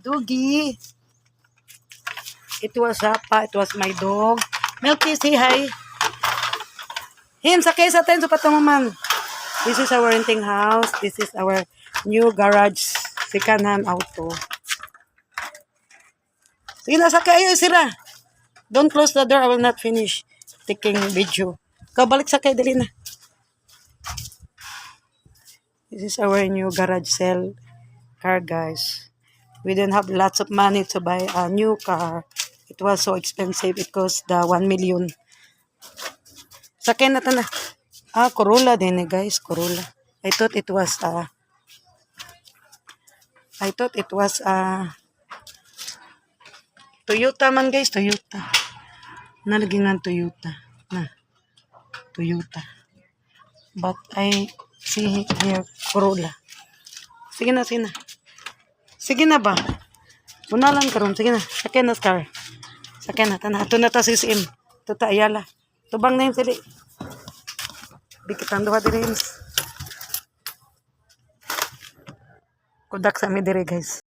Doggy. It was Sapa. It was my dog. Milky, say hi. Him, sakay sa atin sa patunguman. This is our renting house. This is our new garage. Second-hand auto. Sige na, sakay. Ayaw, sira. Don't close the door. I will not finish taking video. Kabalik sakay, dali na. This is our new garage sale car, guys. We didn't have lots of money to buy a new car. It was so expensive. It cost 1 million. Sakay na na. Corolla din eh, guys. Corolla. I thought it was Toyota man, guys. Toyota. Nalaging ng Toyota. Toyota. But I see here Corolla. Sige na, sige na. Sige na ba? Unalan karon, sige na. Sakay na car. Sakay na tanah. Ato na ta CCM. Ito ta Ayala. Tubang na yung sili. Bikitan duha diri. Kudak sa mi diri, guys.